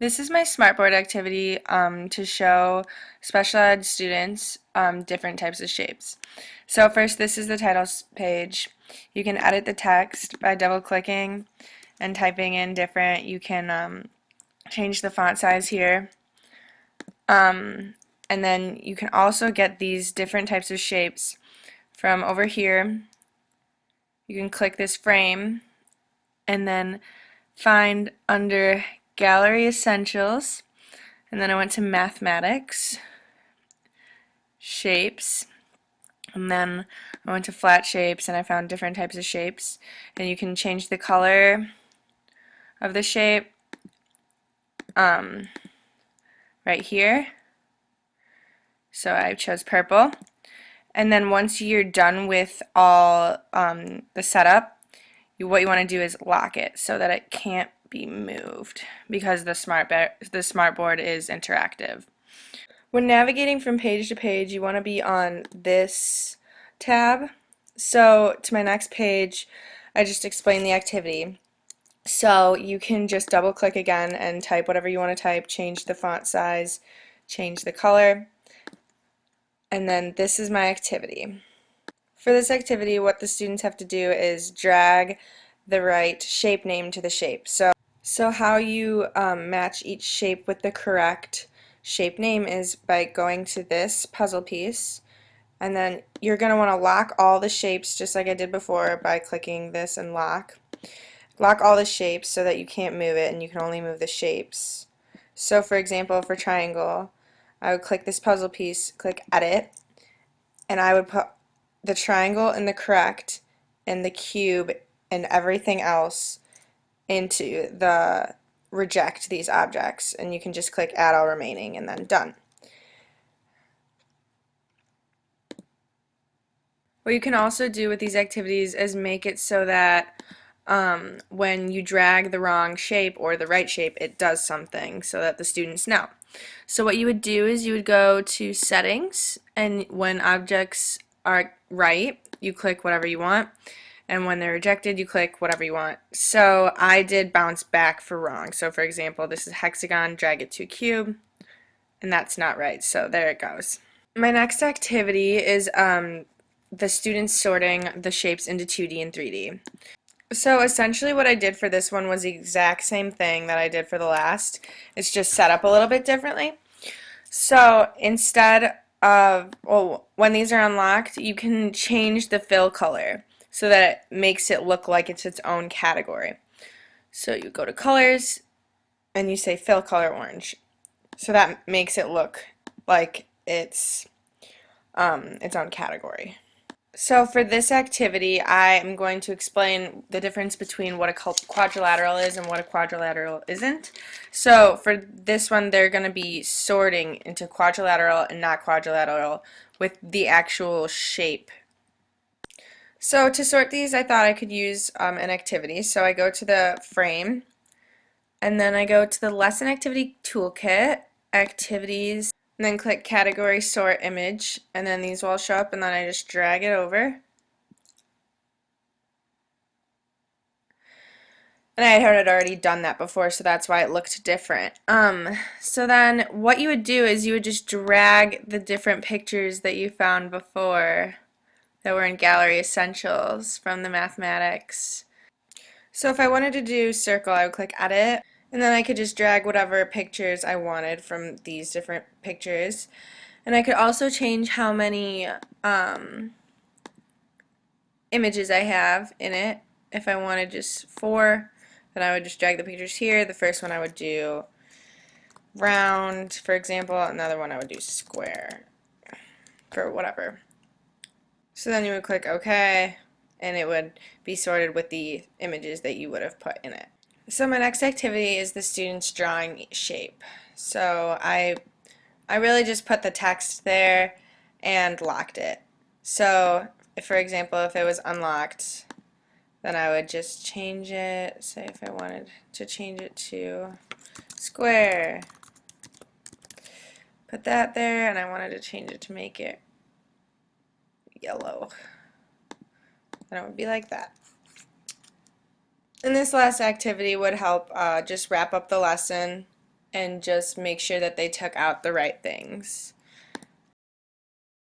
This is my Smartboard activity to show special ed students different types of shapes. So first, this is the titles page. You can edit the text by double-clicking and typing in different. You can change the font size here. And then you can also get these different types of shapes from over here. You can click this frame and then find under Gallery Essentials, and then I went to Mathematics, Shapes, and then I went to Flat Shapes and I found different types of shapes, and you can change the color of the shape right here. So I chose purple, and then once you're done with all the setup, what you want to do is lock it so that it can't be moved because the smartboard is interactive. When navigating from page to page, you want to be on this tab. So to my next page, I just explained the activity. So you can just double click again and type whatever you want to type, change the font size, change the color, and then this is my activity. For this activity, what the students have to do is drag the right shape name to the shape. So how you match each shape with the correct shape name is by going to this puzzle piece, and then you're going to want to lock all the shapes just like I did before by clicking this and lock. Lock all the shapes so that you can't move it and you can only move the shapes. So for example, for triangle, I would click this puzzle piece, click edit, and I would put the triangle and the correct and the cube and everything else into the reject these objects, and you can just click add all remaining and then done. What you can also do with these activities is make it so that when you drag the wrong shape or the right shape, it does something so that the students know. So what you would do is you would go to settings, and when objects are right, you click whatever you want, and when they're rejected, you click whatever you want. So I did bounce back for wrong. So for example, this is hexagon, drag it to cube, and that's not right, so there it goes. My next activity is the students sorting the shapes into 2D and 3D. So essentially what I did for this one was the exact same thing that I did for the last. It's just set up a little bit differently. So instead of, well, when these are unlocked, you can change the fill color so that it makes it look like it's its own category. So you go to colors and you say fill color orange. So that makes it look like it's its own category. So for this activity, I am going to explain the difference between what a quadrilateral is and what a quadrilateral isn't. So for this one, they're going to be sorting into quadrilateral and not quadrilateral with the actual shape. So to sort these, I thought I could use an activity. So I go to the frame, and then I go to the lesson activity toolkit, activities, and then click category sort image, and then these will all show up, and then I just drag it over. And I had already done that before, so that's why it looked different. So then what you would do is you would just drag the different pictures that you found before that were in Gallery Essentials from the mathematics. So if I wanted to do circle, I would click edit, and then I could just drag whatever pictures I wanted from these different pictures. And I could also change how many images I have in it. If I wanted just 4, then I would just drag the pictures here. The first one I would do round, for example. Another one I would do square, for whatever. So then you would click OK, and it would be sorted with the images that you would have put in it. So my next activity is the students drawing shape. So I really just put the text there and locked it. So if, for example, if it was unlocked, then I would just change it. Say if I wanted to change it to square, put that there, and I wanted to change it to make it yellow. Then it would be like that. And this last activity would help just wrap up the lesson and just make sure that they took out the right things.